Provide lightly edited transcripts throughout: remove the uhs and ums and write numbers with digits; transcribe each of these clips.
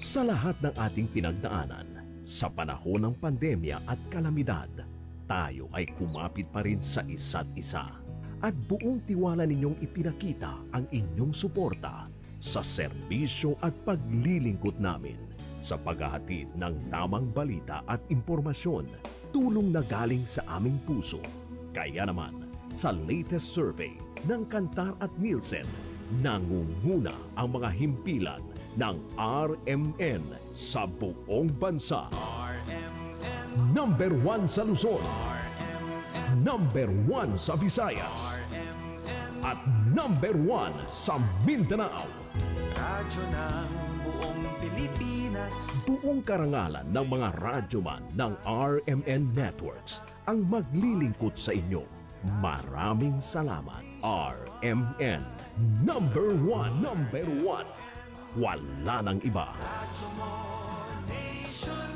Sa lahat ng ating pinagdaanan, sa panahon ng pandemya at kalamidad, tayo ay kumapit pa rin sa isa't isa. At buong tiwala ninyong ipinakita ang inyong suporta sa serbisyo at paglilingkod namin sa paghahatid ng tamang balita at impormasyon, tulong na galing sa aming puso. Kaya naman, sa latest survey ng Kantar at Nielsen, nangunguna ang mga himpilan ng RMN sa buong bansa. Number 1 sa Luzon, Number 1 sa Visayas, at Number 1 sa Mindanao. Radyo ng buong Pilipinas. Buong karangalan ng mga radyoman ng RMN Networks ang maglilingkod sa inyo. Maraming salamat, RMN. Number 1, Number 1. Wala nang iba. Radyo mo nationwide.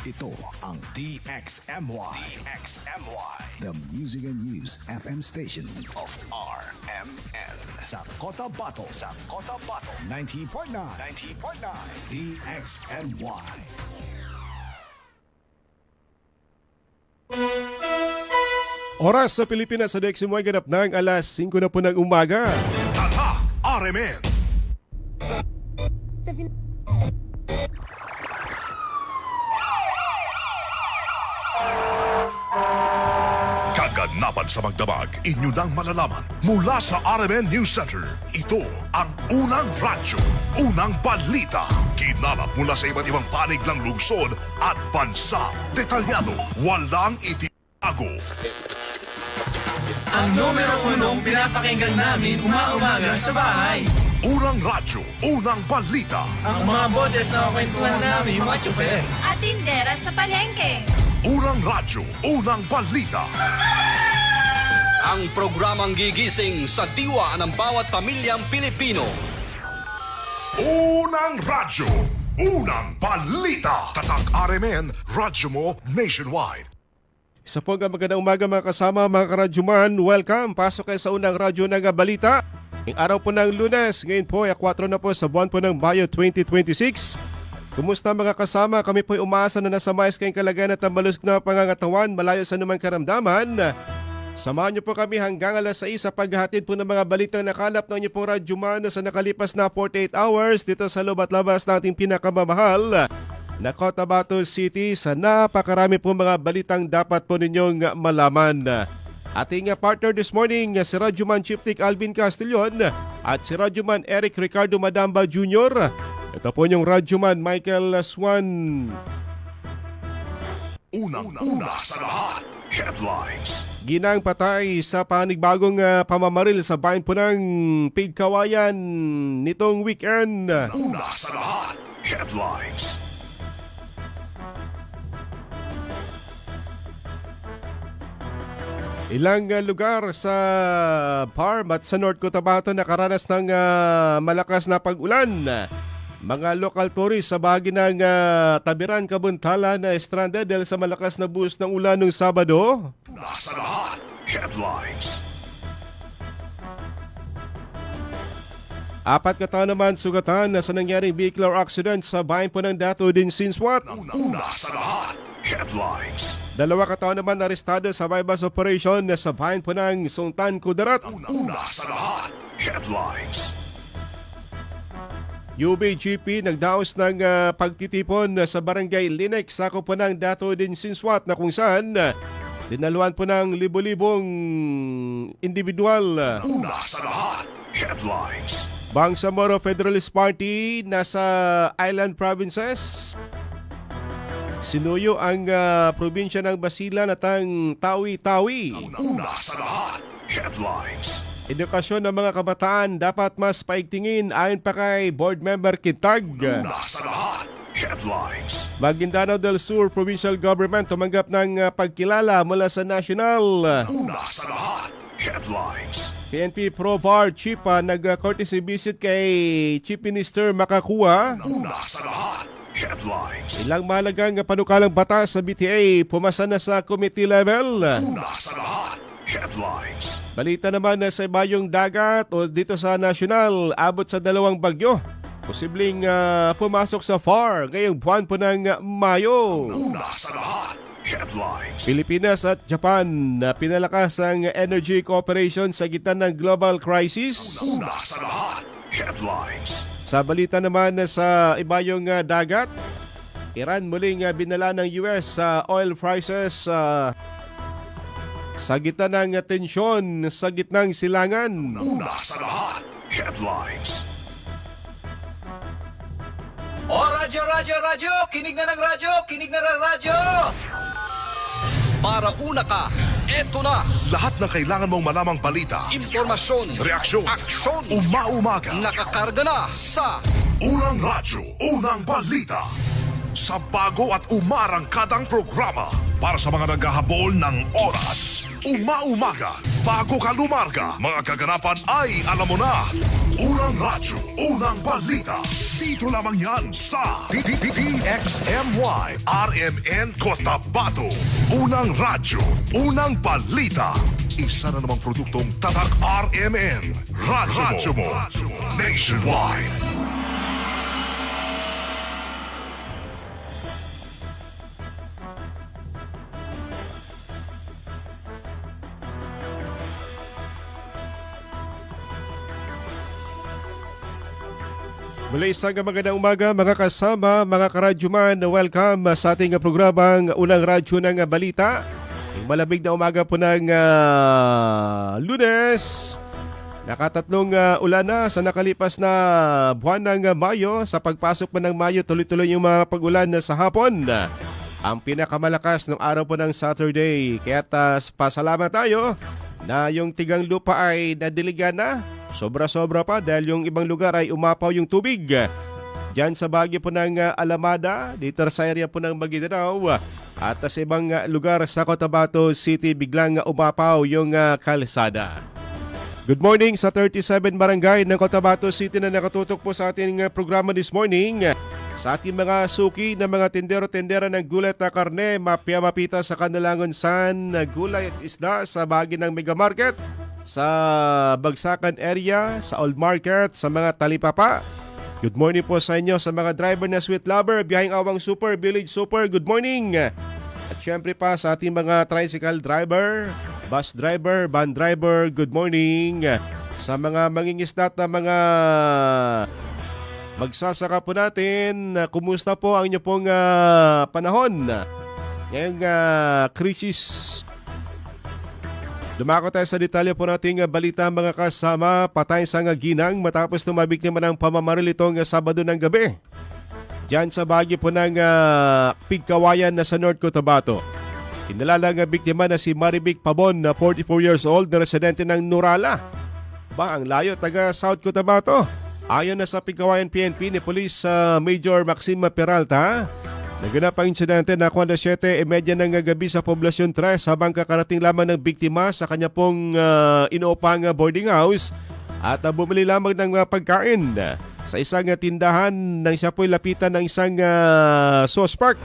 Ito ang DXMY. The Music and News FM station of RMN. Sa Cotabato. 90.9. DXMY. Oras sa Pilipinas sa DXMY ganap ng alas 5 na po ng umaga. Tatak RMN. Kaganapan sa magdamag, inyo nang malalaman mula sa RMN News Center. Ito ang unang radyo, unang balita. Kinalap mula sa iba't ibang panig ng lungsod at bansa. Detalyado, walang itinago. Ang numero unong pinapakinggan namin umaga sa bahay. Unang radyo, unang balita. Ang mga boses na kwentuhan namin mga tsuper. At tindera sa palengke. Unang radyo, unang balita. Ang programang gigising sa diwa ng bawat pamilyang Pilipino. Unang radyo, unang balita. Tatak RMN, radyo mo nationwide. Isa po ang magandang umaga mga kasama mga karadyuman. Welcome! Pasok kayo sa unang radyo ng balita. Ang araw po ng Lunes, ngayon po ay 4 na po sa buwan po ng Mayo 2026. Kumusta mga kasama? Kami po ay umaasa na nasa mais kayong kalagayan at malusog na pangangatawan malayo sa anumang karamdaman. Samahan niyo po kami hanggang alas 6 sa paghahatid po ng mga balitang nakalap ng inyo pong radyuman sa nakalipas na 48 hours dito sa loob at labas ng ating pinakamamahal na Cotabato City sa napakarami po mga balitang dapat po ninyong malaman. Ating partner this morning si Radyoman Chief Nick Alvin Castillon at si Radyoman Eric Ricardo Madamba Jr. Ito po yung Radyoman Michael Swan. Unang-una sa lahat, headlines. Ginang patay sa panigbagong pamamaril sa bayan po ng Pigkawayan nitong weekend. Una sa lahat, headlines. Ilang lugar sa farm at sa North Cotabato nakaranas ng malakas na pag-ulan. Mga local tourists sa bahagi ng Tabiran, Kabuntala na stranded dahil sa malakas na buhos ng ulan noong Sabado. Una sa lahat, headlines. 4 katao naman sugatan sa nangyaring vehicular accident sa bayan po ng Dato din Sinswat. Una sa lahat, headlines. 2 katao naman arestado sa bypass operation sa bayan po ng Sultan Kudarat. Una sa lahat, headlines. UBGP nagdaos ng pagtitipon sa barangay Linek, sakop po ng Dato din Sinswat na kung saan dinaluan po ng libo-libong individual. Una sa lahat, headlines. Bangsamoro Federalist Party nasa Island Provinces. Sinuyo ang probinsya ng Basilan at ang Tawi-Tawi. Una sa lahat, headlines. Edukasyon ng mga kabataan dapat mas paigtingin ayon pa kay Board Member Kintag. Una sa lahat, headlines. Maguindanao del Sur Provincial Government tumanggap ng pagkilala mula sa National. Una sa lahat, headlines. PNP Provar Chief nag-courtesy visit kay Chief Minister Makakuha. Una sa lahat, headlines. Ilang mahalagang panukalang batas sa BTA pumasa na sa committee level. Una sa lahat, headlines. Balita naman na sa ibayong dagat o dito sa nasyonal, abot sa 2 bagyo. Posibleng pumasok sa FAR ngayong buwan po ng Mayo. Una sa lahat, headlines. Pilipinas at Japan na pinalakas ang energy cooperation sa gitna ng global crisis. Una sa lahat, headlines. Sa balita naman sa ibayong dagat, Iran muling binala ng US sa oil prices sa gitna ng tensyon sa gitnang silangan. Una sa lahat, headlines. O radyo, radyo, radyo! Kinig na ng radyo! Kinig na ng radyo! Para una ka, eto na. Lahat ng kailangan mong malamang balita, Impormasyon, reaksyon, aksyon, umaumaga. nakakarga na sa Unang radyo, unang balita. Sa bago at umarangkadang programa para sa mga naghahabol ng oras. Umaumaga, bago ka lumarga, mga kaganapan ay alam mo na. Unang radyo, unang balita. Dito lamang yan sa DXMY RMN Cotabato. Unang radyo, unang balita. Isa na namang produktong Tatak RMN. Radyo mo. Nationwide. Mula isang magandang umaga mga kasama, mga karadyuman. Welcome sa ating programang Unang Radyo ng Balita. Ang malamig na umaga po ng Lunes. Nakatatlong ulan na sa nakalipas na buwan ng Mayo. Sa pagpasok pa ng Mayo, tuloy-tuloy yung mga pag-ulan sa hapon. Ang pinakamalakas ng araw po ng Saturday. Kaya't pasalamat tayo na yung tigang lupa ay nadiligan na. Sobra-sobra pa dahil yung ibang lugar ay umapaw yung tubig. Diyan sa bahagi po ng Alamada, dito sa area po ng Maguindanao, at sa ibang lugar sa Cotabato City, biglang umapaw yung kalsada. Good morning sa 37 barangay ng Cotabato City na nakatutok po sa ating programa this morning. Sa ating mga suki na mga tendero-tendera ng gulay at karne, mapita sa kanilangonsan, gulay at isda sa bahagi ng Mega Market, sa Bagsakan area, sa Old Market, sa mga talipapa. Good morning po sa inyo sa mga driver na Sweet Lover, Biyahing Awang Super, Village Super, good morning. At syempre pa sa ating mga tricycle driver, bus driver, van driver, good morning. Sa mga mangingisdat na mga magsasaka po natin, kumusta po ang inyo pong panahon? Ngayong krisis. Dumako tayo sa detalye po nating balita mga kasama. Patay sa ginang matapos tumabiktima ng pamamaril itong Sabado ng gabi. Diyan sa bahagi po ng Pigkawayan na sa North Cotabato. Kinalalang biktima na si Marivic Pabon na 44 years old na residente ng Nurala. Ang layo, taga South Cotabato. Ayon na sa Pigkawayan PNP ni Police Major Maxima Peralta, naganap ang insidente na 7:30 ng gabi sa Poblasyon 3 habang kakarating lamang ng biktima sa kanya pong inuupang boarding house at bumili lamang ng pagkain sa isang tindahan nang siya po'y lapitan ng isang suspect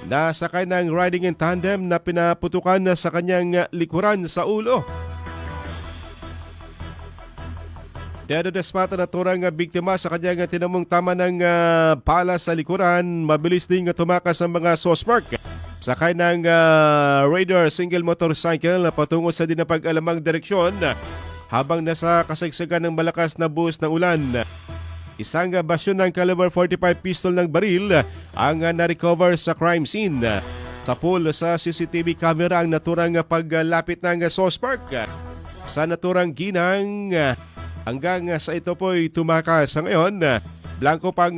na sakay ng riding in tandem na pinaputukan sa kanyang likuran sa ulo. Dedespata na turang biktima sa kanyang tinamong tama ng pala sa likuran. Mabilis din tumakas ang mga suspect. Sakay ng Raider single motorcycle na patungo sa dinapag-alamang direksyon habang nasa kasagsagan ng malakas na buhos ng ulan. Isang basyon ng caliber 45 pistol ng baril ang na-recover sa crime scene. Sa pool sa CCTV camera ang naturang paglapit ng suspect. Sa naturang ginang, hanggang sa ito po'y tumakas. Sa ngayon, blanco pang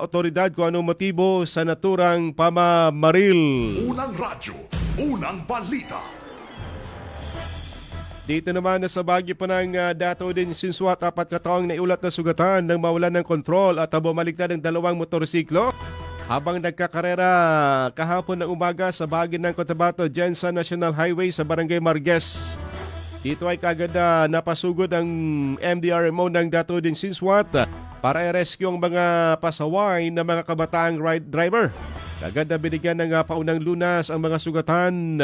otoridad kung anong motibo sa naturang pamamaril. Unang radyo, unang balita. Dito naman sa bahagi po ng Dato din Sinsuat, 4 kataong naiulat na sugatan nang mawalan ng kontrol at bumaligtad ng 2 motorsiklo habang nagkakarera kahapon ng umaga sa bahagi ng Cotabato Jensen National Highway sa Barangay Marges. Dito ay kagad napasugod ang MDRMO ng Dato din Sinsuat para i-rescue ang mga pasaway na mga kabataang ride driver. Kagad na binigyan ng paunang lunas ang mga sugatan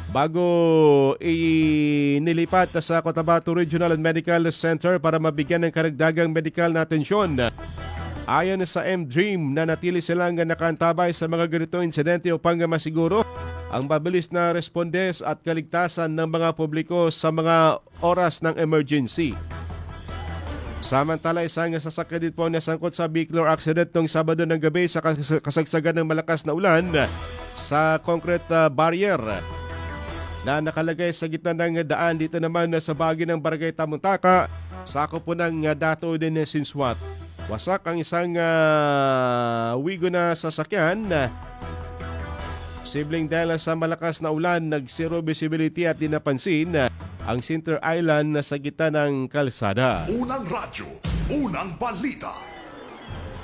bago inilipat sa Cotabato Regional and Medical Center para mabigyan ng karagdagang medikal na atensyon. Ayon sa M-Dream na natili silang nakaantabay sa mga ganitong insidente upang masiguro ang mabilis na respondes at kaligtasan ng mga publiko sa mga oras ng emergency. Samantala, isang sasakyan din po nasangkot sa vehicular accident noong Sabado ng gabi sa kasagsagan ng malakas na ulan sa concrete barrier na nakalagay sa gitna ng daan. Dito naman sa bahagi ng Barangay Tamuntaka, sakop po ng Dato din ng Sinswat. Wasak ang isang wigo na sasakyan. Sibling dahil sa malakas na ulan, nag-zero visibility at di napansin ang Center Island sa gitna ng kalsada. Unang radyo, unang balita.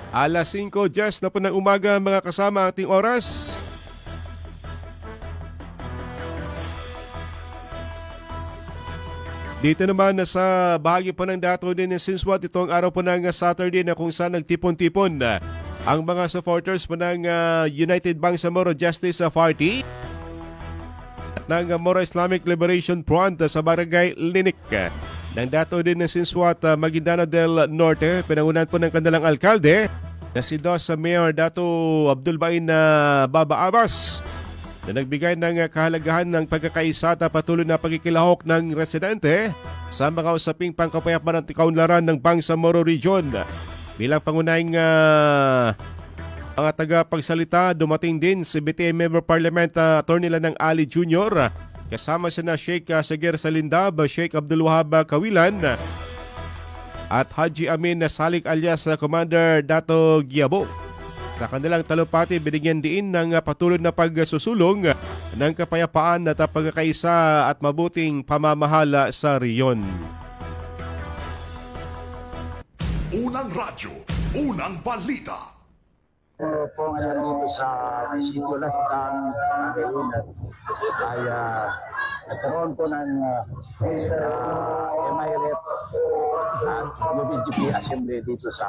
Alas 5:10 na po ng umaga mga kasama ating oras. Dito naman sa bahagi po ng Dato din ng Sinswat, itong araw po ng Saturday na kung saan nagtipon-tipon ang mga supporters po ng United Bangsamoro Justice Party at ng Moro Islamic Liberation Front sa Barangay Linik ng Dato din ng Sinswat, Maguindanao del Norte. Pinangunan po ng kanilang alkalde na si DOS Mayor Dato Abdul Bain Baba Abbas na nagbigay ng kahalagahan ng pagkakaisa at patuloy na pagkikilahok ng residente sa mga usaping pangkapayapaan at kaunlaran ng Bangsamoro Region. Bilang pangunahing mga tagapagsalita, dumating din si BTA Member Parliament Attorney Lanang Ali Jr. Kasama siya na Sheikh Sagir Salindab, Sheikh Abdul Wahab Kawilan at Haji Amin Salik alias Commander Dato Giabo. Sa kanilang talumpati, binigyan din ng patuloy na pagsusulong ng kapayapaan at pagkakaisa at mabuting pamamahala sa riyon. Unang radyo, unang balita. Po ngayon dito sa Munisipyo Las Pangasinan ay nagkaroon po ng MIRF at UBGP Assembly dito sa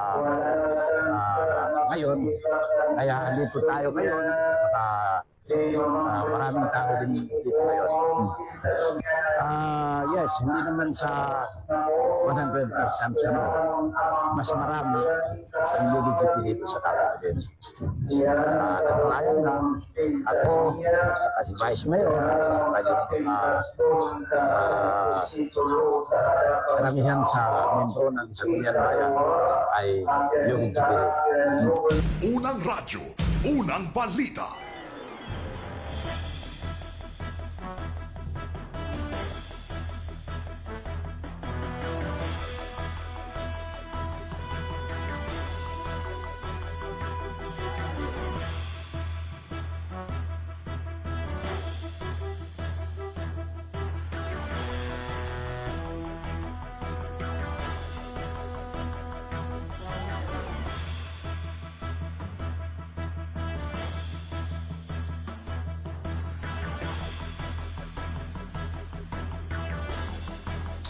ngayon. Kaya dito tayo ngayon. Maraming tao din dito ngayon. Yes, hindi naman sa 100% mas marami ang UBGP dito sa Taguig. Naglayan lang ako, saka si Vice Mayor, karamihan sa membro ng Sangguniang Bayan ay UBGP. Unang radyo, unang balita.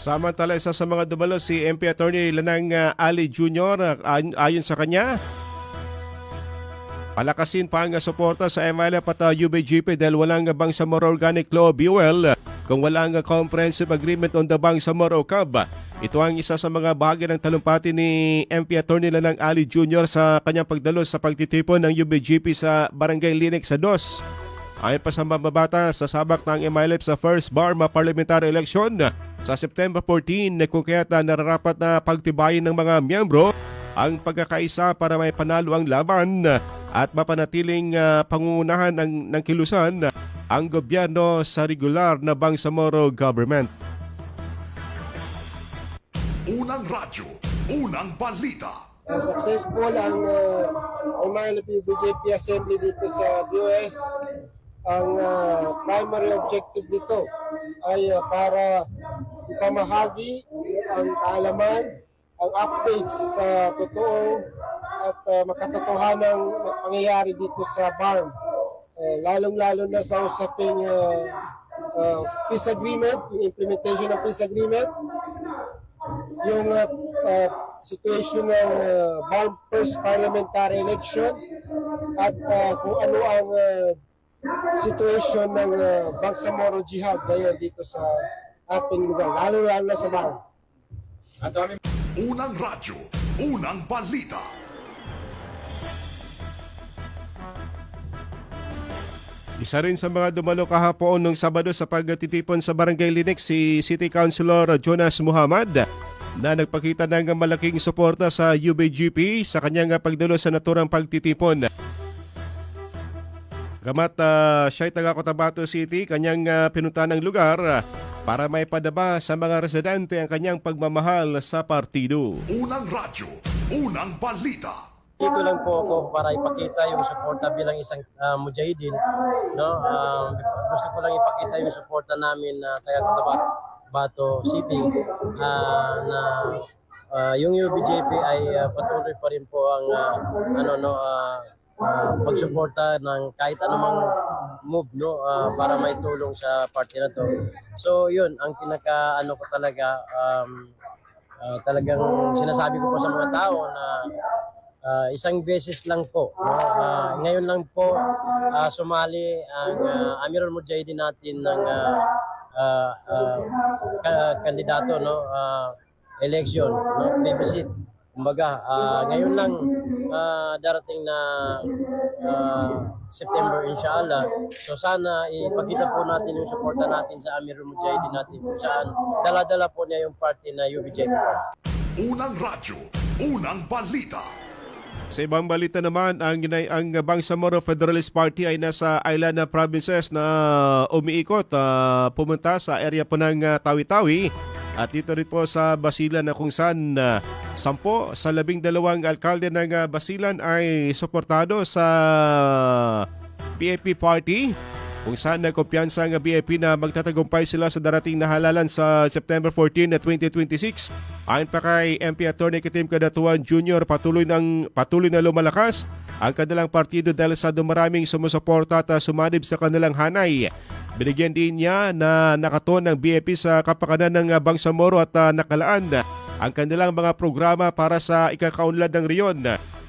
Samantala, isa sa mga dumalo si MP Attorney Lanang Ali Jr. Ayon sa kanya, palakasin pa ang suporta sa MILF at UBGP dahil walang Bangsamoro Organic Law Buell kung walang comprehensive agreement on the Bangsamoro CAB. Ito ang isa sa mga bahagi ng talumpati ni MP Attorney Lanang Ali Jr. sa kanyang pagdalo sa pagtitipon ng UBGP sa Barangay Linik sa DOS. Ayon pa sa mababata sa sabak ng MILF sa First Barma Parliamentary Election sa September 14, kung kaya't nararapat na pagtibayin ng mga miyembro ang pagkakaisa para may panalo ang laban at mapanatiling pangungunahan ng kilusan ang gobyerno sa regular na Bangsamoro government. Unang radyo, unang balita. Successful ang MILF-UBGP Assembly dito sa US. Ang primary objective nito ay para ipamahagi ang kaalaman, ang updates sa totoo at makatotohanang pangyayari dito sa BARM. Lalong-lalo na sa usaping peace agreement, yung implementation ng peace agreement, yung situation ng BARM first parliamentary election at kung ano ang situation ng Bangsamoro Jihad ngayon dito sa ating lugar, lalo-lalo na sa Bang. Unang radyo, unang balita. Isa rin sa mga dumalo kahapon nung Sabado sa pagtitipon sa Barangay Linex si City Councilor Jonas Muhammad na nagpakita ng malaking suporta sa UBGP sa kanyang pagdalo sa naturang pagtitipon. Gamat siya'y taga Cotabato City, kanyang pinuntahan ng lugar para may padaba sa mga residente ang kanyang pagmamahal sa partido. Unang radyo, unang balita. Dito lang po ako para ipakita yung suporta bilang isang mujahidin. No? Gusto ko lang ipakita yung suporta namin na taga Cotabato City na yung UBJP ay patuloy pa rin po ang pagsuporta ng kahit anumang move para may tulong sa party na to. So yun, ang pinaka ko talaga talagang sinasabi ko po sa mga tao na isang beses lang po. Ngayon lang po sumali ang Amirul Mujahideen natin ng kandidato election, plebiscite. Kumbaga, ngayon lang darating na September inshallah. So sana ipakita po natin yung suporta natin sa Amirul Mujahideen natin kung saan dala-dala po niya yung party na UBJP. Unang radyo, unang balita. Sa ibang balita naman, ang Bangsamoro Federalist Party ay nasa island na provinces na umiikot, pumunta sa area po ng Tawi-Tawi at dito rin po sa Basilan na kung saan 10 sa 12 alkalde ng Basilan ay suportado sa BAP Party, kung saan nagkumpiyansa ang BAP na magtatagumpay sila sa darating na halalan sa September 14 na 2026. Ayon pa kay MP Attorney Kitim Kadatuan Jr., patuloy na lumalakas ang kanilang partido dahil sa dumaraming sumusuporta at sumadib sa kanilang hanay. Binigyan din niya na nakaton ng BAP sa kapakanan ng Bangsamoro at nakalaan ang kanilang mga programa para sa ikakaunlad ng riyon.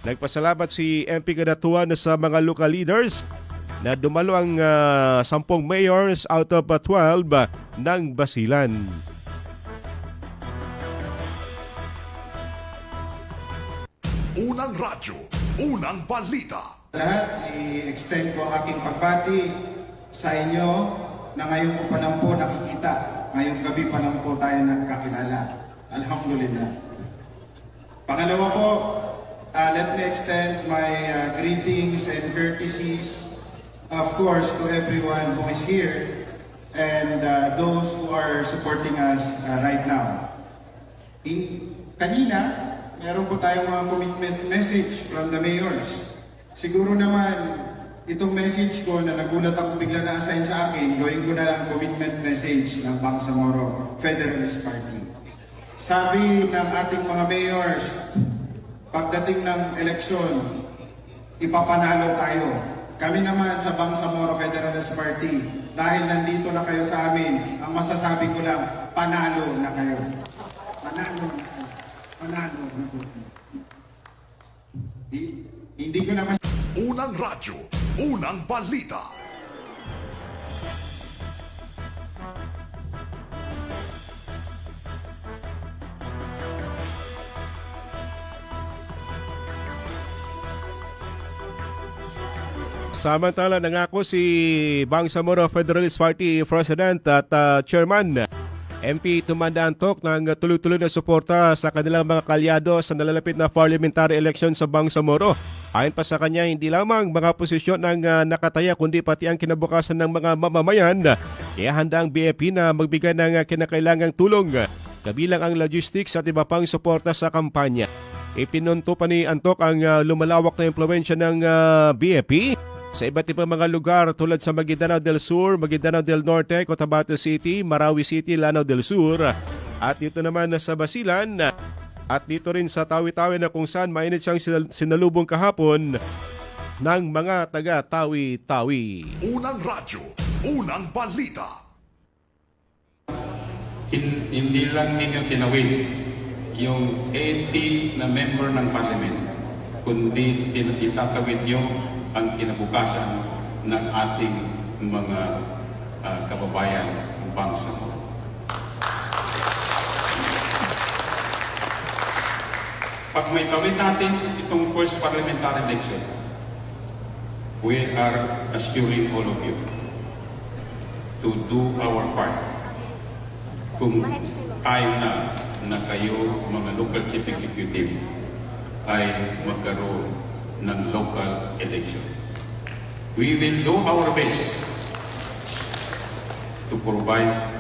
Nagpasalamat si MP Kadatuan sa mga local leaders na dumalo ang 10 mayors out of 12 ng Basilan. Unang radyo, unang balita. Lahat, i-extend ko ang aking pagbati sa inyo na ngayon ko pa lang po nakikita. Ngayong gabi pa lang po tayo nagkakilala. Alhamdulillah. Pangalawa po, let me extend my greetings and courtesies, of course, to everyone who is here and those who are supporting us right now. Kanina, meron po tayong mga commitment message from the mayors. Siguro naman, itong message ko na nagulat ako bigla na assign sa akin, gawin ko na lang commitment message ng Bangsamoro Federalist Party. Sabi ng ating mga mayors, pagdating ng eleksyon, ipapanalo tayo. Kami naman sa Bangsamoro Federalist Party, dahil nandito na kayo sa amin, ang masasabi ko lang, panalo na kayo. Panalo na kayo. Panalo na kayo. Hindi ko naman... Unang radyo, unang balita. Samantala, nangako si Bangsamoro Federalist Party President at Chairman MP Tumanda Antok ng tuloy-tuloy na suporta sa kanilang mga kalyado sa nalalapit na parliamentary election sa Bangsamoro. Ayon pa sa kanya, hindi lamang mga posisyon ang nakataya kundi pati ang kinabukasan ng mga mamamayan. Kaya handa ang BAP na magbigay ng kinakailangang tulong, kabilang ang logistics at iba pang suporta sa kampanya. Ipinunto pa ni Antok ang lumalawak na impluwensya ng BAP sa iba't ibang mga lugar tulad sa Maguindanao del Sur, Maguindanao del Norte, Cotabato City, Marawi City, Lanao del Sur at dito naman sa Basilan at dito rin sa Tawi-Tawi na kung saan mainit siyang sinalubong kahapon ng mga taga Tawi-Tawi. Unang radyo, unang balita. Hindi lang ninyo tinawid yung 80 na member ng parliament, kundi itatawid nyo ang kinabukasan ng ating mga kababayan Bangsamoro. Pag may tawid natin itong first parliamentary election, we are assuring all of you to do our part. Kung time na kayo, mga local chief executive, ay magkaroon ng local election. We will do our best to provide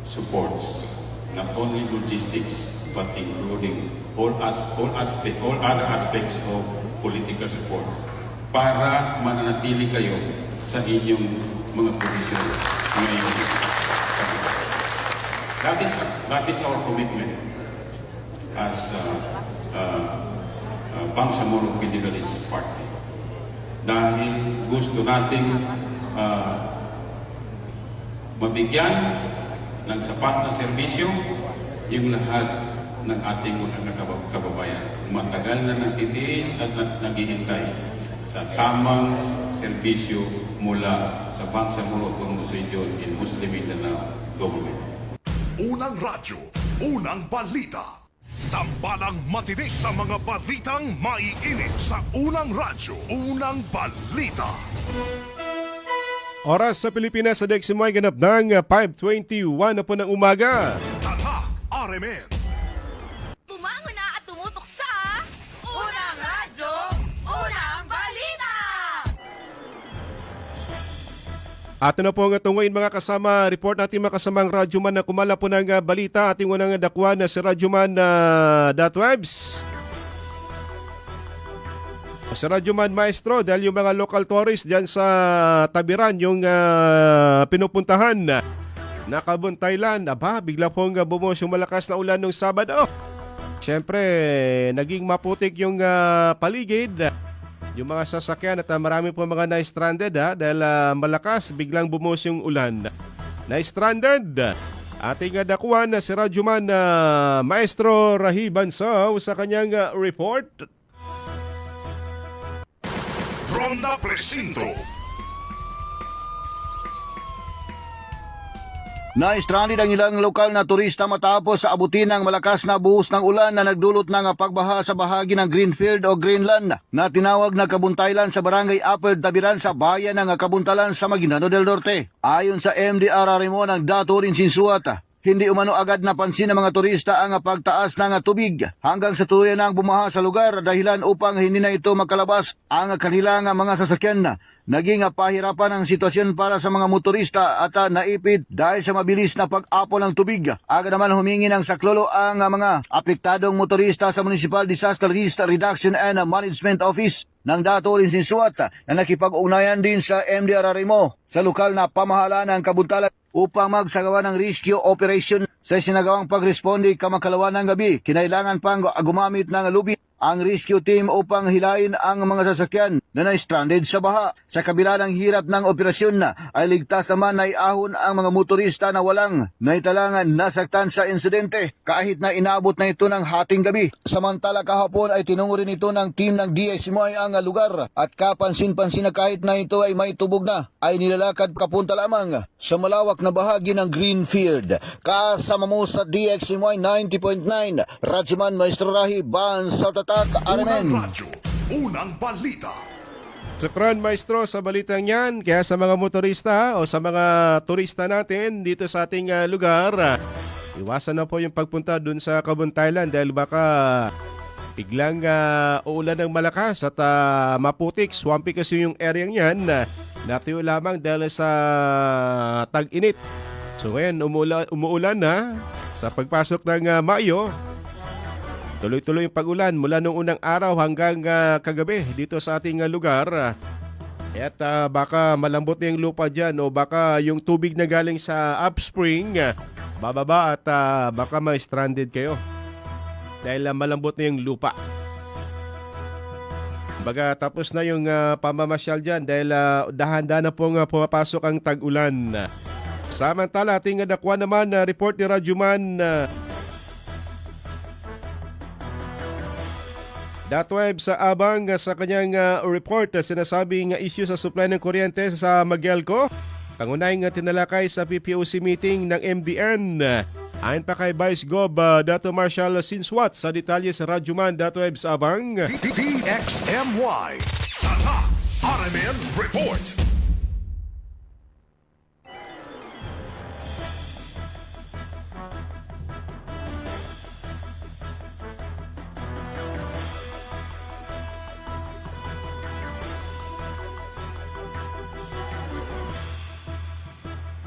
supports, not only logistics, but including all other aspects of political support para mananatili kayo sa inyong mga posisyon ngayon. That is our commitment as Bangsamoro Federalist Party. Dahil gusto nating mabigyan ng sapat na serbisyo yung lahat ng ating mga kababayan. Matagal na nagtitiis at naghihintay sa tamang serbisyo mula sa Bangsamoro Constitution in Muslim Mindanao Government. Unang radyo, unang balita. Tambalang matinis sa mga balitang maiinit sa unang radyo, unang balita. Oras sa Pilipinas sa Deximoy ganap ng 5:21 na po ng umaga. Tatak RMN. Bumangon na at tumutok sa Unang Radyo, Unang Balita! Ato na po ang tunguin mga kasama. Report natin mga kasamang radyoman na kumala po ng balita. Ating unang dakwan na si radyoman Datwebs. Si radyoman Maestro dahil yung mga local tourists dyan sa Tabiran yung pinupuntahan na Kabuntaylan. Aba, bigla pong bumuhos yung malakas na ulan nung Sabado. Siyempre, naging maputik yung paligid. Yung mga sasakyan at marami po mga na-stranded dahil malakas, biglang bumuhos yung ulan. Na-stranded. Ating dakuan na si radyoman Maestro Rahi Bansaw sa kanyang report. Ronda Presinto. Na-stranded ang ilang lokal na turista matapos sa abutin ng malakas na buhos ng ulan na nagdulot ng pagbaha sa bahagi ng Greenfield o Greenland na tinawag na Kabuntaylan sa Barangay Apple, Tabiran sa bayan ng Kabuntalan sa Maguindanao del Norte. Ayon sa MDRRMO ng Daturin Sinsuat, hindi umano agad napansin ng mga turista ang pagtaas ng tubig hanggang sa tuluyan ng bumaha sa lugar dahilan upang hindi na ito makalabas ang kanilang mga sasakyan. Naging pahirapan ang sitwasyon para sa mga motorista at naipit dahil sa mabilis na pag-apol ng tubig. Agad naman humingi ng saklolo ang mga apektadong motorista sa Municipal Disaster Risk Reduction and Management Office ng Daturin Sinsuat na nakipag-ugnayan din sa MDRRMO sa lokal na pamahalaan ng Kabuntalan upang magsagawa ng rescue operation. Sa sinagawang pagresponde kamakalawa ng gabi, kinailangan pang gumamit ng lubi ang rescue team upang hilain ang mga sasakyan na na-stranded sa baha. Sa kabila ng hirap ng operasyon ay ligtas naman na iahon ang mga motorista na walang naitalangan nasaktan sa insidente kahit na inabot na ito ng hating gabi. Samantala kahapon ay tinungo rin ito ng team ng DSMI ang lugar at kapansin-pansin na kahit na ito ay may tubog na ay nilalakad kapunta lamang sa malawak na bahagi ng Greenfield. Kasama mo sa DXMY 90.9 Radyoman Maestro Rahi Bansaw Tatak Unang RMN. radyo, unang balita. Sakran Maestro sa balitang yan. Kaya sa mga motorista o sa mga turista natin dito sa ating lugar, iwasan na po yung pagpunta dun sa Kabuntaylan dahil baka biglang uulan ng malakas at maputik. Swampy kasi yung area yan. Natuyo lamang dahil sa tag-init. So ngayon umuulan na sa pagpasok ng Mayo. Tuloy-tuloy yung pag-ulan mula nung unang araw hanggang kagabi dito sa ating lugar. At baka malambot na yung lupa dyan o baka yung tubig na galing sa upspring bababa at baka ma-stranded kayo dahil malambot na yung lupa. Baga tapos na yung pamamasyal dyan dahil dahan-dahan na pong pumapasok ang tag-ulan. Samantala ating dakwa naman report ni Radyoman Datweb sa abang sa kanyang report sinasabing issue sa supply ng kuryente sa Magelco. Pangunahing tinalakay sa PPOC meeting ng MDN. Ayon pa kay Vice Gov Dato Marshall Sinswat sa detalye sa Radyoman Datweb sa abang. DXMY Tatak RMN Report.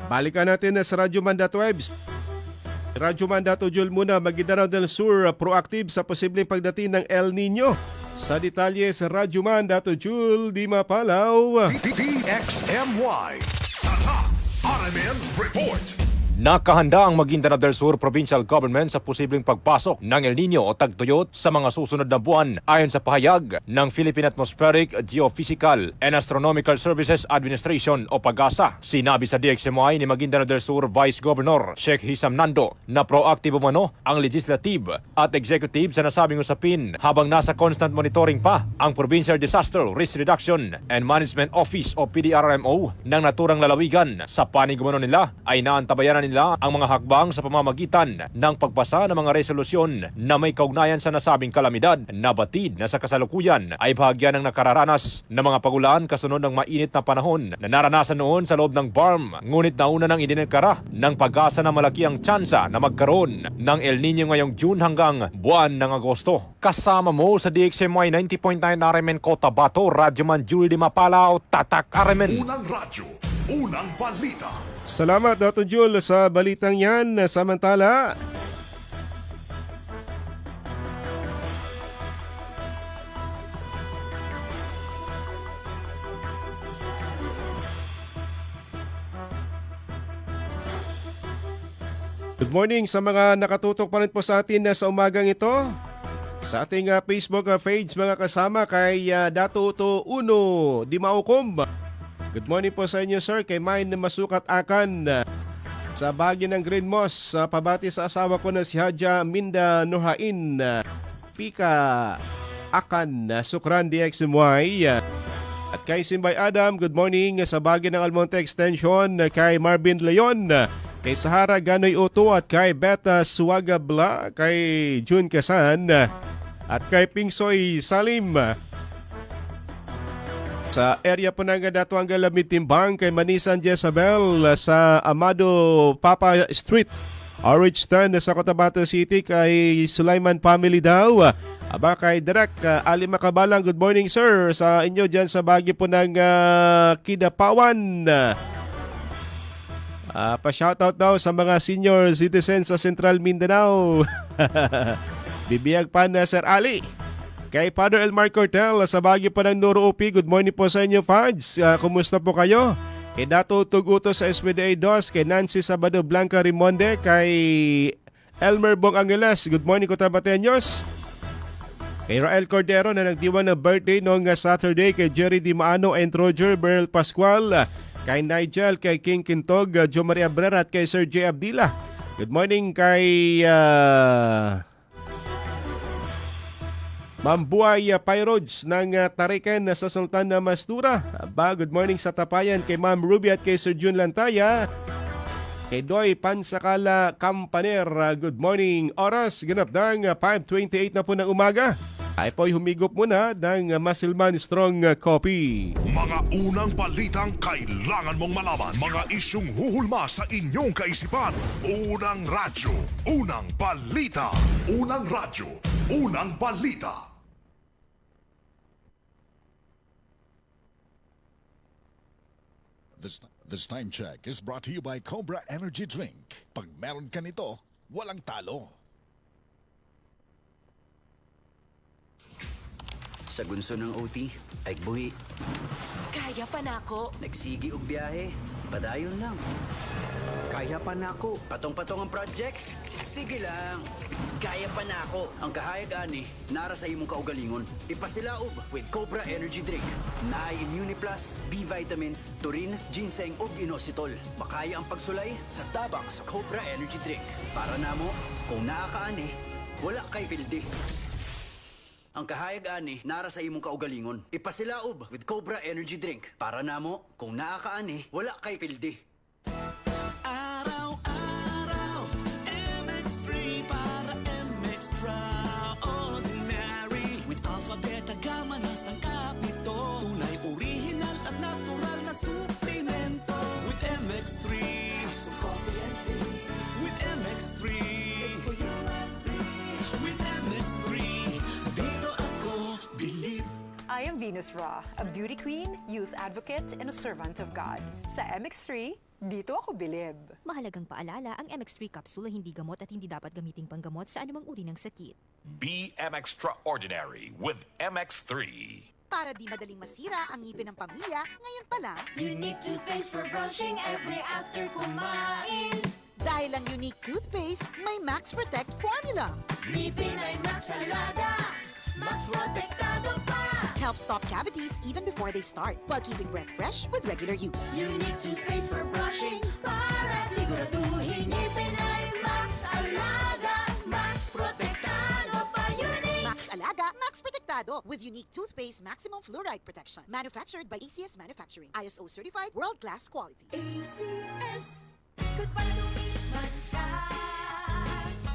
Balikan natin sa Radyo Mandatwebs. Radyo Mandato Jul muna, Maguindanao del Sur proactive sa posibleng pagdating ng El Nino. Sa detalye sa Radyo Mandato Jul di Mapalaw. DXMY Tatak RMN Report. Nakahanda ang Maguindanao del Sur Provincial Government sa posibleng pagpasok ng El Nino o tagtuyot sa mga susunod na buwan ayon sa pahayag ng Philippine Atmospheric, Geophysical and Astronomical Services Administration o PAGASA. Sinabi sa DXMY ni Maguindanao del Sur Vice Governor Sheikh Hisam Nando na proactive umano ang legislative at executive sa nasabing usapin habang nasa constant monitoring pa ang Provincial Disaster Risk Reduction and Management Office o PDRMO ng naturang lalawigan. Sa panig umano nila ay naantabayanan nila ang mga hakbang sa pamamagitan ng pagpasa ng mga resolusyon na may kaugnayan sa nasabing kalamidad na batid na sa kasalukuyan ay bahagya ng nakararanas ng mga pagulan kasunod ng mainit na panahon na naranasan noon sa loob ng BARM. Ngunit nauna nang idineklara ng pag-asa na malaki ang tsansa na magkaroon ng El Nino ngayong June hanggang buwan ng Agosto. Kasama mo sa DXMY 90.9 RMN Cotabato, Radyoman Jul di Mapalaw, Tatak RMN. Unang radyo, unang balita. Salamat Dato Jul sa balitang yan. Samantala, good morning sa mga nakatutok pa rin po sa atin sa umagang ito. Sa ating Facebook page mga kasama kay Dato Uto Uno di Maukom. Good morning po sa inyo sir, kay Main Masukat Akan sa bahagi ng Green Moss. Pabati sa asawa ko na si Hadja Minda Nurhain Pika Akan Sukran DXMY. At kay Simbay Adam, good morning sa bahagi ng Almonte Extension. Kay Marvin Leon, kay Sahara Ganoy Uto at kay Beta Suwagabla, kay June Kasan at kay Pingsoy Salim. Sa area po ng Datuanga Lamitimbang, kay Manisan Jezabel sa Amado Papa Street, Orangeton sa Cotabato City, kay Sulaiman Family daw. Aba kay Direk Ali Makabalang, good morning sir sa inyo dyan sa bahagi po ng Kidapawan. Pa-shoutout daw sa mga senior citizens sa Central Mindanao. Bibiyag pa na Sir Ali. Kay Father Elmar Cortel sa bahagi pa ng Noro Upi, good morning po sa inyo Fads. Kumusta po kayo? Kay Dato Tuguto sa SPDA 2, kay Nancy Sabado Blanca Rimonde, kay Elmer Bong Angeles, good morning Cotabateños. Kay Rael Cordero na nagdiwan ng birthday noong Saturday, kay Jerry Di Maano and Roger Beryl Pascual, kay Nigel, kay King Quintog, Jo Maria Brera at kay Sir J. Abdila. Good morning kay Ma'am Buay Pyrods ng Tarikan sa Sultan na Mastura. Aba, good morning sa Tapayan kay Ma'am Ruby at kay Sir Jun Lantaya. Kay Doy Pansakala Campaner, good morning. Oras, ganap ng 5:28 na po ng umaga. Ay po'y humigop muna ng Masilman Strong Coffee. Mga unang balitang kailangan mong malaman. Mga isyung huhulma sa inyong kaisipan. Unang radyo, unang balita. Unang radyo, unang balita. This time check is brought to you by Cobra Energy Drink. Pag meron ka nito, walang talo. Sa gunso ng OT, ay buhi. Kaya pa na ako. Nagsigi og biyahe, padayon lang. Kaya pa na ako. Patong-patong ang projects, sige lang. Kaya pa na ako. Ang kahayag ani, nara sa imong kaugalingon. Ipasilaob with Cobra Energy Drink. Naay Immune Plus, B-vitamins, turin, ginseng ug inositol. Makaya ang pagsulay sa tabang sa Cobra Energy Drink. Para namo, kung naa ka ani, wala kay pildi. Ang kahayag ani, nara sa imong kaugalingon. Ipasilaob with Cobra Energy Drink. Para namo, kung naa ka ani, wala kay pildi. Araw-araw, MX3 para extraordinary. With alpha, beta, gamma na sangkap nito. Tunay, original at natural na suplemento. With MX3, so coffee and tea. With MX3, it's for you and me. With MX3, dito ako bilib. I am Venus Ra, a beauty queen, youth advocate, and a servant of God. Sa MX3, dito ako bilib. Mahalagang paalala, ang MX3 capsule ay hindi gamot at hindi dapat gamiting panggamot sa anumang uri ng sakit. Be extraordinary with MX3. Para di madaling masira ang ngipin ng pamilya, ngayon pa lang, Unique toothpaste for brushing every after kumain. Dahil ang unique toothpaste, may Max Protect formula. Ngipin ay Max Alaga, Max Protektado pa. Helps stop cavities even before they start, while keeping breath fresh with regular use. Unique toothpaste for brushing para siguraduhin ngipin ay Max Alaga, Max Protektado pa. Unique Max Alaga, Max Protectado with unique toothpaste maximum fluoride protection. Manufactured by ACS Manufacturing. ISO certified world-class quality. ACS. Goodbye to me, Mancha.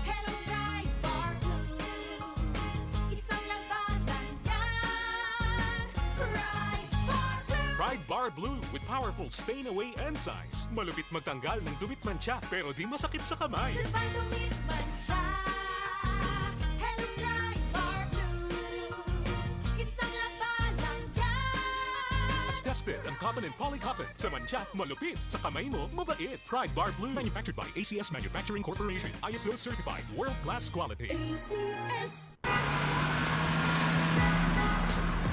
Hello, Bright Bar Blue. Isang labanan yan. Bright Bar Blue. Pride Bar Blue with powerful stain-away enzymes. Malupit magtanggal ng dumit mancha pero di masakit sa kamay. Goodbye to me, Mancha. Hello, Bright Bar Blue. Isang labanan yan. As tested ang cotton and polycotton. Sa mancha, malupit. Sa kamay mo, mabait. Pride Bar Blue. Manufactured by ACS Manufacturing Corporation. ISO certified. World-class quality. ACS.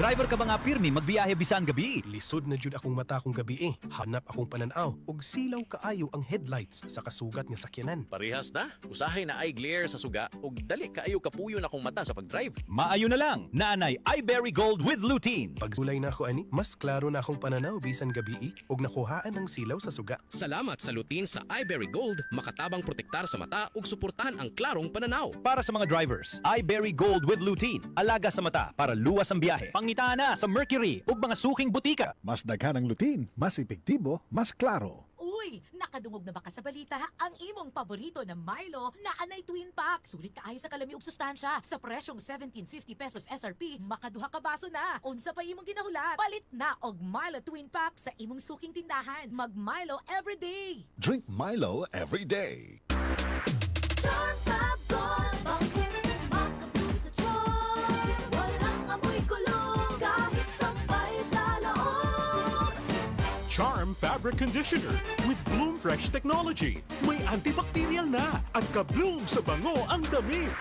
Driver ka ba nga pirmi magbiyahe bisan gabi? Lisod na jud akong mata kong gabi eh. Hanap akong pananaw og silaw kaayo ang headlights sa kasugat nga sakyanan. Parehas na. Usahay na eye glare sa suga ug dali kaayo kapuyo na akong mata sa pagdrive. Maayo na lang. Naanay iBerry Gold with lutein. Pagsulay na ako ani, mas klaro na akong pananaw bisan gabi eh og nakuhaan ng silaw sa suga. Salamat sa lutein sa iBerry Gold, makatabang protektar sa mata ug suportahan ang klarong pananaw. Para sa mga drivers, iBerry Gold with lutein. Alaga sa mata para luwas ang biyahe. Pangita na sa Mercury ug mga suking butika. Mas daghan ang lutein, mas epektibo, mas klaro. Uy, nakadungog na ba ka sa balita? Ang imong paborito na Milo na anay twin pack. Sulit kaayo sa kalami ug sustansya. Sa presyong 17.50 pesos SRP, makaduha ka baso na. Unsa pa imong ginahulat? Palit na og Milo twin pack sa imong suking tindahan. Mag Milo everyday. Drink Milo every day. Charm Fabric Conditioner with Bloom Fresh Technology. May antibacterial na at ka-bloom sa bango ang damit.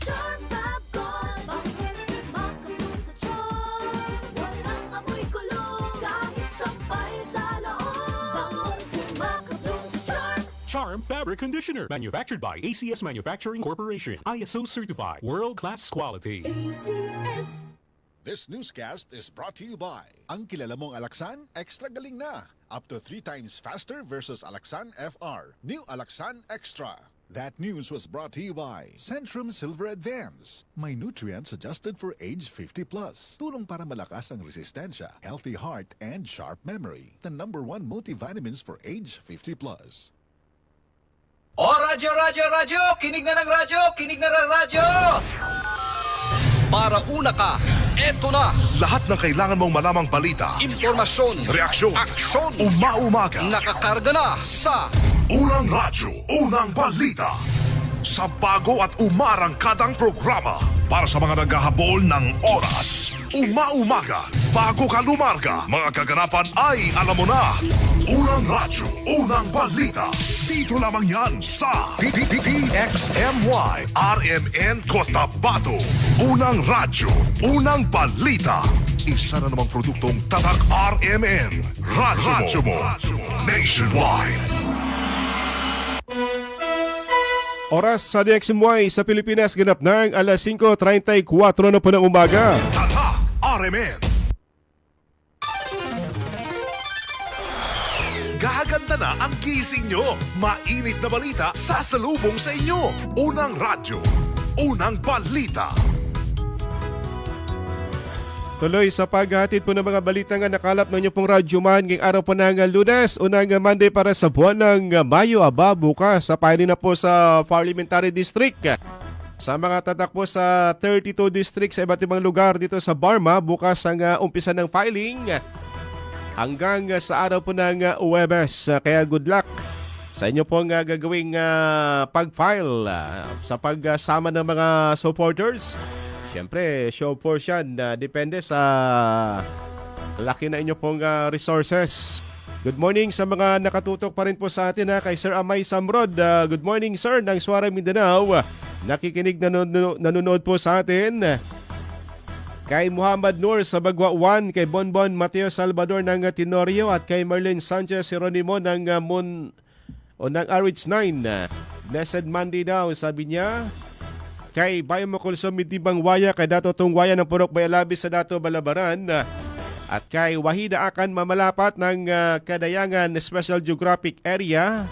Charm Fab Gold, bakit makabloom sa charm? Walang amoy kulong kahit sampay sa loob. Bangong makabloom sa charm. Charm Fabric Conditioner. Manufactured by ACS Manufacturing Corporation. ISO certified. World-class quality. ACS. This newscast is brought to you by ang kilala mong Alaxan, extra galing na. Up to 3 times faster versus Alaxan FR. New Alaxan Extra. That news was brought to you by Centrum Silver Advance. May nutrients adjusted for age 50 plus. Tulong para malakas ang resistensya, healthy heart, and sharp memory. The #1 multivitamins for age 50 plus. O radyo, radyo, radyo! Kinig na ng radyo! Kinig na ng radyo! Para una ka, eto na. Lahat ng kailangan mong malamang balita, Impormasyon, reaksyon, aksyon, umaumaga. Nakakarga na sa Unang Radyo, Unang Balita. Sa bago at umarangkadang programa para sa mga naghahabol ng oras. Umaumaga, bago ka lumarga. Mga kaganapan ay alam mo na. Unang Radyo, Unang Balita. Dito lamang yan sa DXMY RMN Cotabato. Unang Radyo, Unang Balita. Isa na namang produktong Tatak RMN. Radyo mo. Nationwide. Oras sa DXMY sa Pilipinas ganap ng alas 5:34 na po ng umaga. Tatak RMN. Gaganda na ang gising nyo. Mainit na balita sasalubong sa inyo. Unang Radyo, Unang Balita. Tuloy sa paghatid po ng mga balita nga nakalap ng inyo pong Radyo Man ngayong araw po ng Lunes, unang Monday para sa buwan ng Mayo. Bukas sa filing na po sa Parliamentary District. Sa mga tatak po sa 32 districts sa iba't ibang lugar dito sa Barma, bukas ang umpisa ng filing hanggang sa araw po ng Huwebes. Kaya good luck sa inyo pong gagawing pag-file sa pagsama ng mga supporters. Siyempre, show force yan. Depende sa laki na inyo pong resources. Good morning sa mga nakatutok pa rin po sa atin kay Sir Amay Samrod. Good morning sir ng Suara Mindanao. Nakikinig nanonood po sa atin. Kay Muhammad Nur sa Bagwa 1, kay Bonbon Mateo Salvador ng Tenorio at kay Marlene Sanchez Jeronimo ng ng RH9. Blessed Monday daw, sabi niya. Kay Bayo Makulsom Mitibang Waya, kay Dato Tung Waya ng Purok Bayalabi sa Dato Balabaran. At kay Wahida Akan Mamalapat ng Kadayangan Special Geographic Area.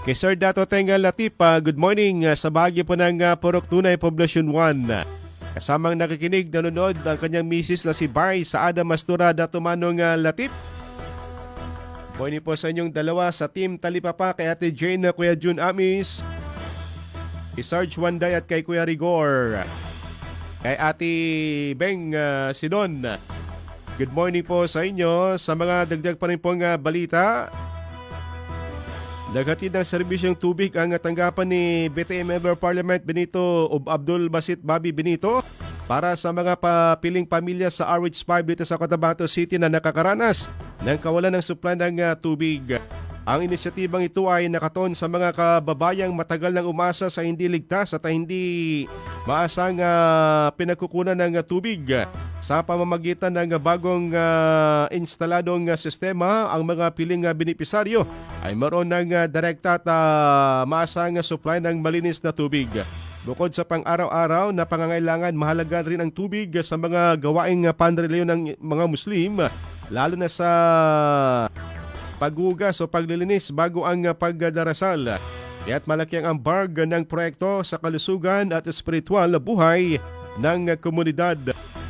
Kay Sir Dato Tengal Latipa, good morning sa bahagi po ng Purok Tunay Poblacion 1. Kasamang nakikinig, nanonood ang kanyang misis na si Bay sa Ada Mastura Dato Manong Latip. Morning po sa inyong dalawa sa Team Talipapa, kay Ate Jane, Kuya June Amis, kay Sarge Wanday at kay Kuya Rigor, kay Ate Beng Sidon. Good morning po sa inyo. Sa mga dagdag pa rin pong balita, naghatid ng serbisyong tubig ang tanggapan ni BTM Member Parliament Benito Abdul Basit Bobby Benito para sa mga papiling pamilya sa RH5 dito sa Cotabato City na nakakaranas ng kawalan ng supply ng tubig. Ang inisyatibang ito ay nakatuon sa mga kababayang matagal nang umasa sa hindi ligtas at hindi maasang pinagkukunan ng tubig. Sa pamamagitan ng bagong instaladong sistema, ang mga piling benepisaryo ay maroon ng direkta at maasang supply ng malinis na tubig. Bukod sa pang-araw-araw na pangangailangan, mahalaga rin ang tubig sa mga gawaing panreliyon ng mga Muslim, lalo na sa paghugas o paglilinis bago ang pagdarasal. Kaya't malaki ang ambag ng proyekto sa kalusugan at espiritual na buhay ng komunidad.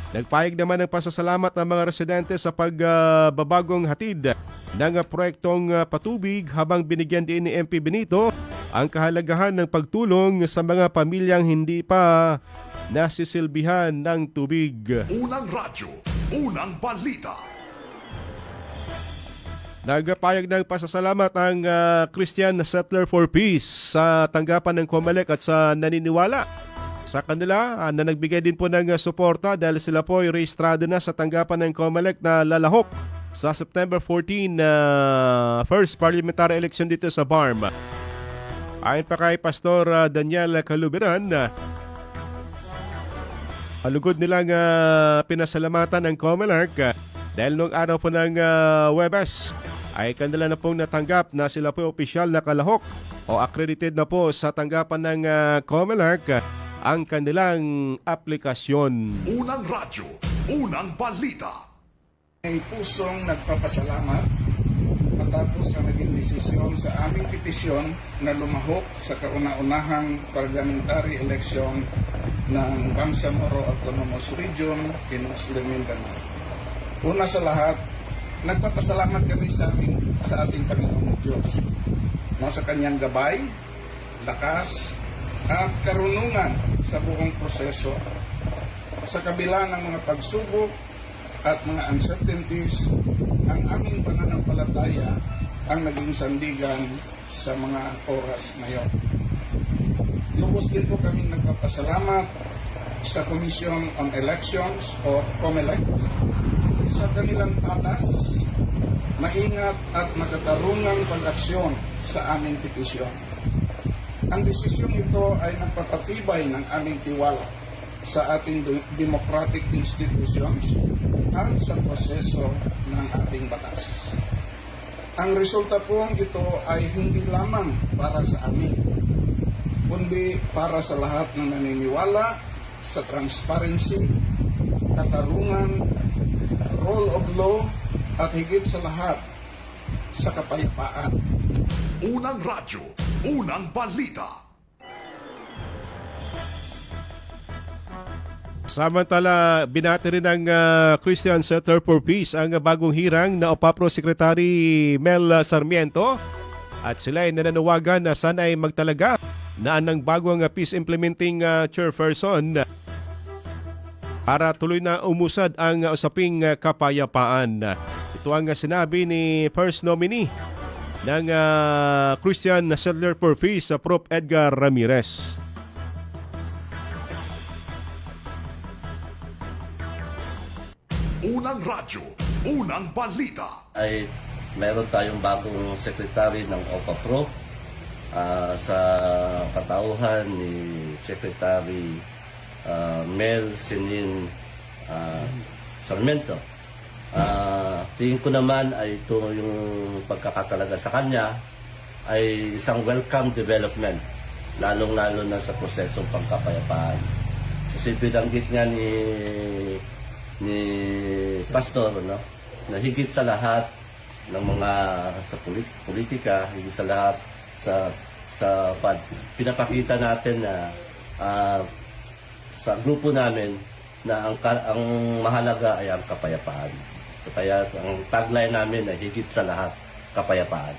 Nagpahayag naman ng pasasalamat ng mga residente sa pagbabagong hatid ng proyektong patubig, habang binigyan din ni MP Benito ang kahalagahan ng pagtulong sa mga pamilyang hindi pa nasisilbihan ng tubig. Unang radyo, unang balita. Nagpahayag ng pasasalamat ang Christian Settler for Peace sa tanggapan ng COMELEC at sa naniniwala sa kanila na nagbigay din po ng suporta dahil sila po ay rehistrado na sa tanggapan ng COMELEC na lalahok sa September 14 first parliamentary election dito sa BARM. Ayon pa kay Pastor Daniel Caluberan, alugod nilang pinasalamatan ng COMELEC dahil noong araw po ng Huwebes ay kanila na pong natanggap na sila po opisyal na kalahok o accredited na po sa tanggapan ng COMELEC ang kanilang aplikasyon. Unang radyo, unang balita. Ay pusong nagpapasalamat matapos na naging desisyon sa aming petisyon na lumahok sa kauna-unahang parliamentary election ng Bangsamoro Autonomous Region, Pinoy Mindanao. Una sa lahat, nagpapasalamat kami sa ating Panginoong Diyos na sa kanyang gabay, lakas, at karunungan sa buong proseso. Sa kabila ng mga pagsubok at mga uncertainties, ang aming pananampalataya ang naging sandigan sa mga oras ngayon. Lubos din po kaming nagpapasalamat sa Commission on Elections o COMELEC sa kanilang tatas, maingat at nakatarungang pag-aksyon sa aming petisyon. Ang desisyon ito ay nagpapatibay ng aming tiwala sa ating democratic institutions at sa proseso ng ating batas. Ang resulta po ito ay hindi lamang para sa amin, kundi para sa lahat ng naniniwala sa transparency, katarungan, rule of law, at higit sa lahat, sa kapayapaan. Unang radyo, unang balita. Samantala, binati rin ng Christian Center for Peace ang bagong hirang na OPAPRO Secretary Mel Sarmiento at sila ay nananawagan na sana ay magtalaga na ng bagong peace implementing chairperson para tuloy na umusad ang usaping kapayapaan. Ito ang sinabi ni First Nominee ng Christian Center for Peace, Prof. Edgar Ramirez. Unang radyo, unang balita. Ay meron tayong bagong secretary ng OPAPRO sa katauhan ni Secretary Mel Sinin Sarmiento. Tingin ko naman ay ito yung pagkakatalaga sa kanya ay isang welcome development, lalong-lalo na sa prosesong pangkapayapaan. Kasi binanggit nga ni Pastor, no, na higit sa lahat ng mga sa politika, higit sa lahat pinapakita natin na sa grupo namin na ang mahalaga ay ang kapayapaan. So kaya ang tagline namin ay higit sa lahat kapayapaan.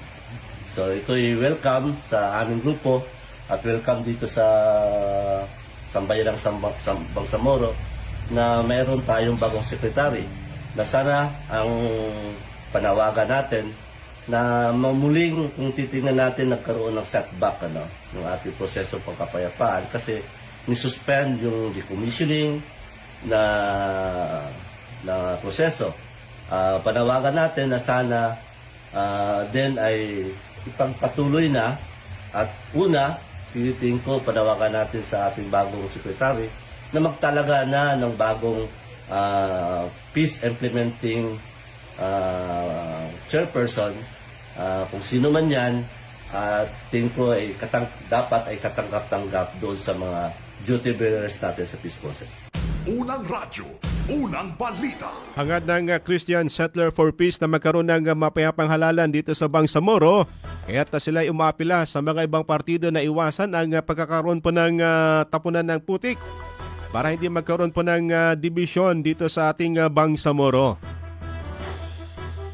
So ito'y welcome sa aming grupo at welcome dito sa Sambayan ng Bangsamoro na mayroon tayong bagong sekretary na sana ang panawagan natin na muling kung titingnan natin nagkaroon ng setback ng ating proseso pagkapayapaan kasi ni-suspend yung decommissioning na proseso. Panawagan natin na sana din ay ipagpatuloy na at una, siniting ko panawagan natin sa ating bagong sekretary na magtalaga na ng bagong peace implementing chairperson, kung sino man yan, tingin ko ay dapat ay katanggap-tanggap doon sa mga duty bearers natin sa peace process. Unang radyo, unang balita. Hangad ng Christian Settler for Peace na magkaroon ng mapayapang halalan dito sa Bangsamoro, kaya't sila ay umapila sa mga ibang partido na iwasan ang pagkakaroon po ng tapunan ng putik para hindi magkaroon po ng division dito sa ating Bangsamoro.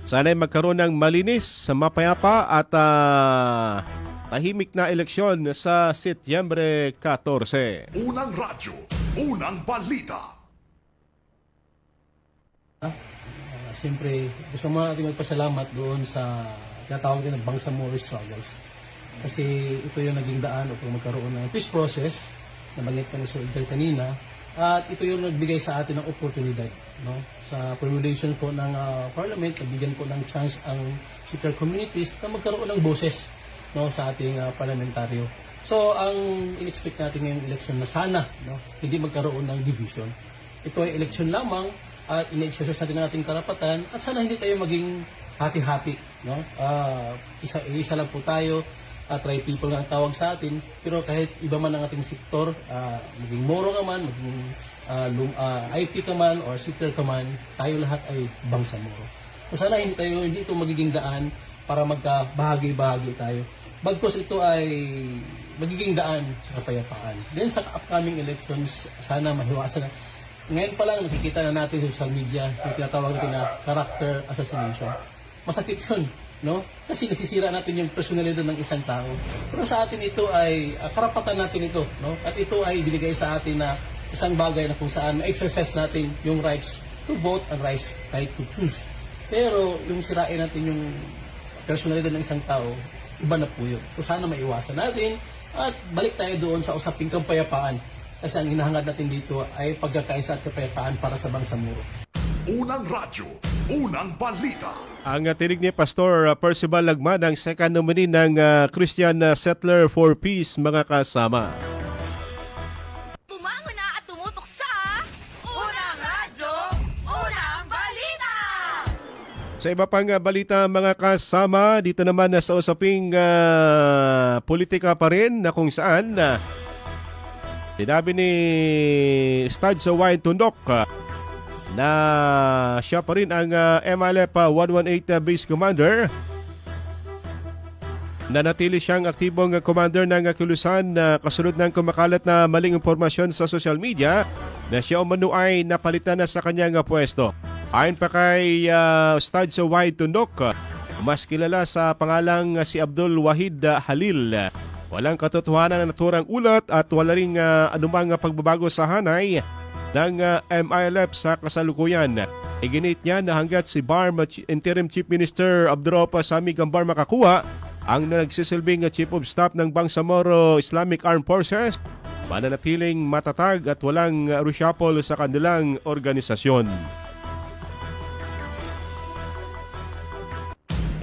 Sana ay magkaroon ng malinis, mapayapa at tahimik na eleksyon sa Setyembre 14. Unang radyo, unang balita. Siyempre, gusto mo natin magpasalamat doon sa tinatawag din ng Bangsamoro struggles. Kasi ito yung naging daan upang magkaroon ng peace process na banggit ka ni Sir Edgar kanina. At ito yung nagbigay sa atin ng oportunidad, no? Sa formulation po ng parliament, nabigyan po ng chance ang secular communities na magkaroon ng boses, no, sa ating parlamentaryo. So, ang in-expect natin ngayong election na sana, no, hindi magkaroon ng division. Ito ay election lamang at in-exercise natin ang ating karapatan at sana hindi tayo maging hati-hati, no? Isa lang po tayo. Try people nga ang tawag sa atin, pero kahit iba man ang ating sektor, maging Moro ka man, maging IP ka man, or sector ka man, tayo lahat ay Bangsamoro. So sana hindi ito magiging daan para magkabahagi-bahagi tayo. Bagkus ito ay magiging daan sa kapayapaan. Then sa upcoming elections, sana mahiwasan na. Ngayon pa lang nakikita na natin sa social media yung tinatawag natin na character assassination. Masakit yun, no? Kasi nasisira natin yung personalidad ng isang tao. Pero sa atin ito ay karapatan natin ito, no? At ito ay binigay sa atin na isang bagay na kung saan ma-exercise natin yung rights to vote and right to choose. Pero yung sirain natin yung personalidad ng isang tao, iba na po yun. So sana maiwasan natin at balik tayo doon sa usaping kapayapaan. Kasi ang hinahangad natin dito ay pagkakaisa at kapayapaan para sa Bangsamoro. Unang radyo, unang balita. Ang tinig ni Pastor Percival Lagman, ang second nominee ng Christian Settler for Peace, mga kasama. Tumango na at tumutok sa Unang Radyo, Unang Balita! Sa iba pang balita, mga kasama, dito naman sa usaping politika pa rin na kung saan sinabi ni Stad Sawain Tundok na siya pa rin ang MLF 118 Base Commander. Nanatili siyang aktibong commander ng Kilusan kasunod ng kumakalat na maling impormasyon sa social media na siya umano ay napalitan na sa kanyang pwesto. Ayon pa kay Stads Wahid Tundok, mas kilala sa pangalang si Abdul Wahid Halil, walang katotohanan na naturang ulat at wala ring anumang pagbabago sa hanay ng MILF sa kasalukuyan. Iginit niya na hanggat si BARM Interim Chief Minister Abdurrahman Sami Gambar makakuha ang nagsisilbing Chief of Staff ng Bangsamoro Islamic Armed Forces, mananatiling matatag at walang reshuffle sa kanilang organisasyon.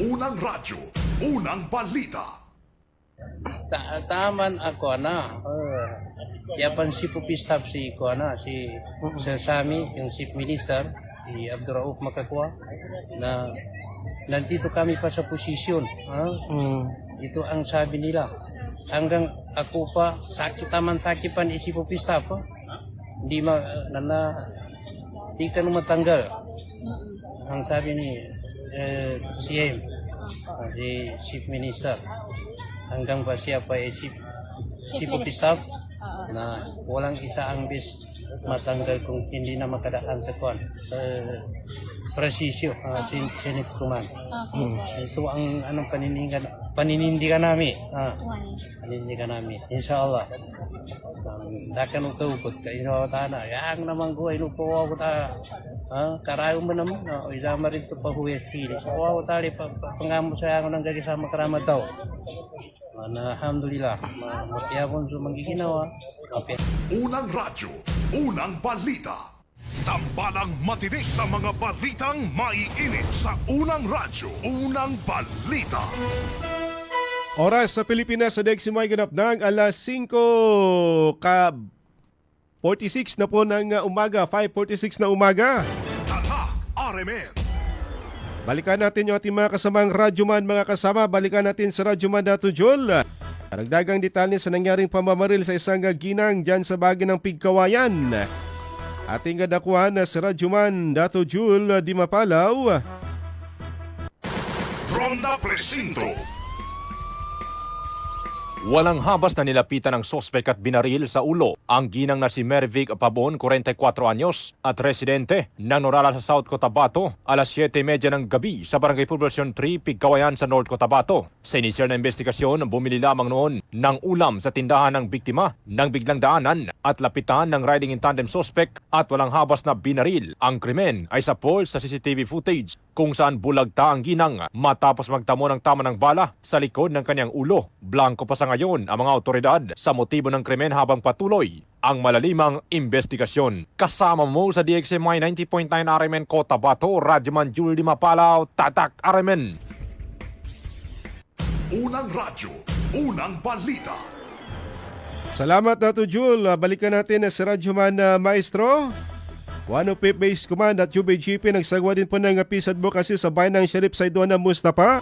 Unang radyo, unang balita. Taman ako na. Yapan si Pupistap si ko na si Sir Sami, yung Chief Minister, si Abdurrauf Makakwa, na nandito kami pa sa posisyon. Ito ang sabi nila. Hanggang ako pa, sakit pan si Pupistap. Hindi di ka matanggal. Ang sabi ni CM, si Chief Minister. Hanggang pa siya pa si Pupistap na walang isa ang bis matanggal kung hindi na makadaan sa kwan presisyo Senate Command. Ito ang anong paninindigan namin. Paninindigan namin. Inshallah. Dakan ukot kayo tana. Yang namang ko inupo ako ta. Karayo mo naman. Idama rin to pa huwes pili. So ako tali pangamo sa ako nang gagisama karamat daw. Alhamdulillah. Matiyapon sa manggiginawa. Unang radyo, unang balita. Tambalang matinis sa mga balitang maiinit sa unang radyo, unang balita. Oras sa Pilipinas sa Deximoy ganap ng alas 5:46 na po ng umaga, 5:46 na umaga. Tatak RMN. Balikan natin yung ating mga kasamang radyoman, mga kasama. Balikan natin sa Radyoman Dato Jol. Karagdagang detalye sa nangyaring pamamaril sa isang ginang dyan sa bagay ng Pigkawayan. Ating kadakuhan na si Radyoman Dato Jul Di Mapalaw. Ronda Presinto. Walang habas na nilapitan ng sospek at binaril sa ulo ang ginang na si Mervic Pabon, 44 anyos, at residente ng Norala sa South Cotabato, alas 7:30 ng gabi sa Barangay Poblacion 3, Pigkawayan sa North Cotabato. Sa inisyal na investigasyon, bumili lamang noon ng ulam sa tindahan ng biktima nang biglang daanan at lapitan ng riding in tandem suspect at walang habas na binaril. Ang krimen ay sa poll sa CCTV footage kung saan bulagta ang ginang matapos magtamo ng tama ng bala sa likod ng kanyang ulo. Blanco pa sa ngayon ang mga otoridad sa motibo ng krimen habang patuloy ang malalimang investigasyon. Kasama mo sa DXMY 90.9 RMN Cotabato, Radyoman Jul Di Mapalaw, Tatak RMN. Unang radyo, unang balita. Salamat Dato Jul. Balikan natin si Radyoman Maestro. 105 Base Command at UBGP nagsagawa din po ng peace advocacy sa bayan ng Sheriff Saidona Mustapa.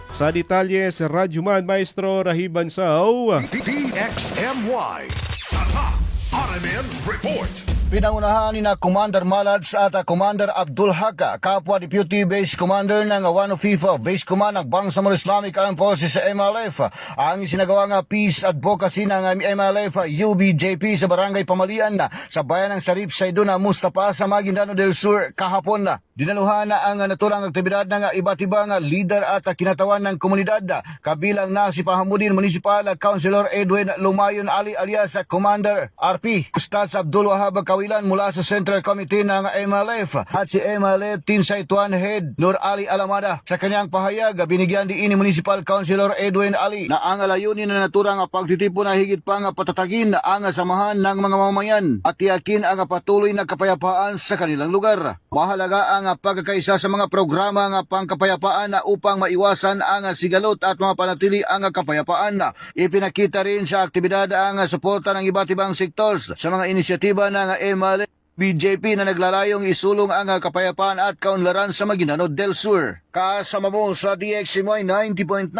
Sa detalye si Radyoman Maestro Rahiban Sao. DXMY Tatak RMN Report. Pinangunahan ni na Commander Malads at Commander Abdul Haka, kapwa Deputy Base Commander ng 105 Base Command ng Bangsamoro Islamic Armed Forces sa MLF ang isinagawang peace advocacy ng MLF UBJP sa Barangay Pamalian sa bayan ng Sheriff Saidona Mustapa sa Maguindanao del Sur kahapon. Dinaluhan ang naturang aktibidad ng iba't ibang leader at kinatawan ng komunidad, kabilang na si Pahamudin Municipal Councilor Edwin Lumayon Ali alias Commander RP, Ustaz Abdul Wahab Kawilan mula sa Central Committee ng MLF at si MLF Tinsay Tuan Head Nur Ali Alamada. Sa kanyang pahayag, binigyan din ni Municipal Councilor Edwin Ali na ang layunin na naturang pagtitipon na higit pang patatagin ang samahan ng mga mamamayan at tiyakin ang patuloy na kapayapaan sa kanilang lugar. Mahalaga ang pagkakaisa sa mga programa ng pangkapayapaan upang maiwasan ang sigalot at mapanatili ang kapayapaan. Ipinakita rin sa aktibidad ang suporta ng iba't ibang sectors sa mga inisyatiba ng MLF BJP na naglalayong isulong ang kapayapaan at kaunlaran sa Maguindanao del Sur. Kasama mo sa DXMY 90.9,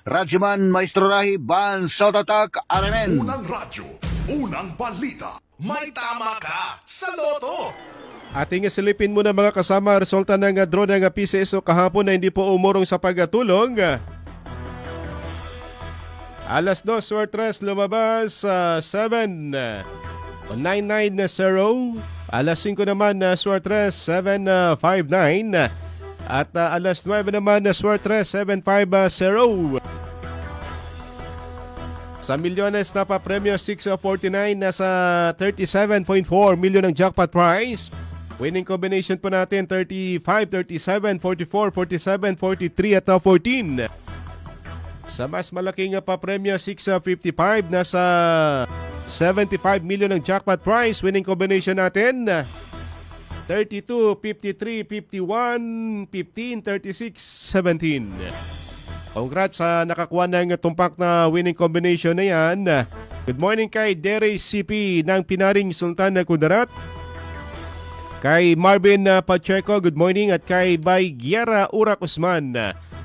Radyoman Maestro Rahi Ban sa Tatak RMN. Unang radyo, unang balita. May tama ka sa loto. Ating silipin muna mga kasama resulta ng drone ng PCSO kahapon na hindi po umurong sa pagtulong. Alas 2:03 lumabas 7. 990. Alas 5 naman na Suartres 759. At alas 9 naman na Suartres 750. Sa milyones na pa premyo 649, nasa 37.4 milyon ang jackpot prize. Winning combination po natin 35, 37, 44, 47, 43 at 14. Sa mas malaking pa premyo 655, nasa 75 milyon ang jackpot prize. Winning combination natin 32, 53, 51, 15, 36, 17. Congrats sa nakakuha ng tumpak na winning combination na yan. Good morning kay Dere CP ng Pinaring Sultan na Kudarat. Kay Marvin Pacheco, good morning. At kay Bay Giera Urak Usman.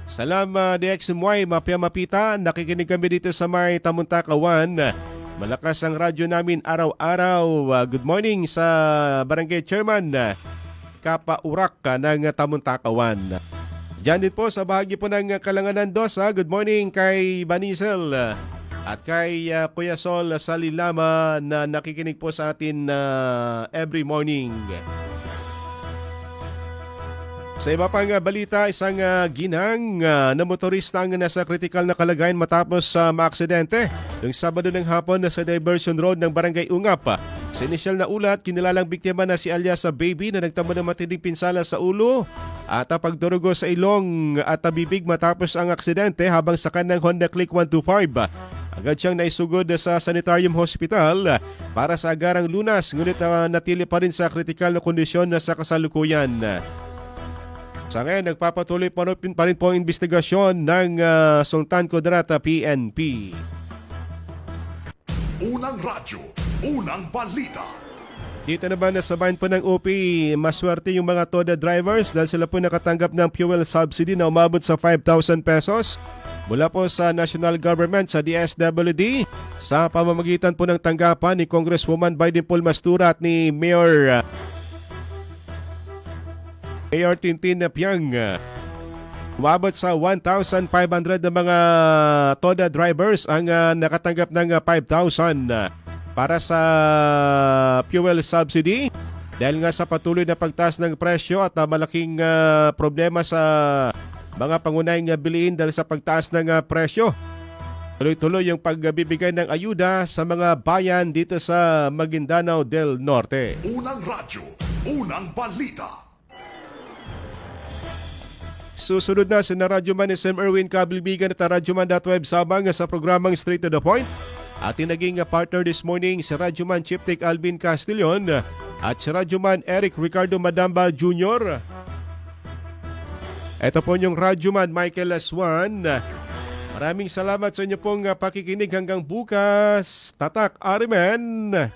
Salam DXMY, Mapia Mapita. Nakikinig kami dito sa may Tamuntakawan. Malakas ang radyo namin araw-araw. Good morning sa Barangay Chairman Kapa Urak ng Tamuntakawan. Diyan din po sa bahagi po ng Kalanganan Dosa. Good morning kay Banisel at kay Kuya Sol Salilama na nakikinig po sa atin every morning. Sa iba pang balita, isang ginang na motorista ang nasa kritikal na kalagayan matapos maaksidente noong Sabado ng hapon sa Diversion Road ng Barangay Ungap. Sa inisyal na ulat, kinilalang biktima na si alias Baby na nagtamo ng matinding pinsala sa ulo at pagdurugo sa ilong at bibig matapos ang aksidente habang sakay ng Honda Click 125. Agad siyang naisugod sa Sanitarium Hospital para sa agarang lunas, ngunit natili pa rin sa kritikal na kondisyon sa kasalukuyan. Sa ngayon, nagpapatuloy pa rin po ang investigasyon ng Sultan Kudarat PNP. Unang radyo, unang balita. Dito naman nasabayan po ng UP, maswerte yung mga TODA drivers dahil sila po nakatanggap ng fuel subsidy na umabot sa 5,000 pesos mula po sa national government sa DSWD sa pamamagitan po ng tanggapan ni Congresswoman Biden Paul Mastura at ni Mayor Tintin Piang. Umabot sa 1,500 na mga TODA drivers ang nakatanggap ng 5,000 para sa fuel subsidy dahil nga sa patuloy na pagtaas ng presyo at malaking problema sa mga pangunahing bilihin dahil sa pagtaas ng presyo. Tuloy-tuloy yung pagbibigay ng ayuda sa mga bayan dito sa Maguindanao del Norte. Unang radyo, unang balita. Susunod na si Radyo Man ni Sam Erwin Kabilbigan at Radyo Man.web Sabang sa programang Straight to the Point. Ating naging partner this morning si Radyo Man Chiptik Alvin Castillon at si Radyo Man Eric Ricardo Madamba Jr. Ito po yung Radyo Man Michael Aswan. Maraming salamat sa inyo pong pakikinig hanggang bukas. Tatak Arimen!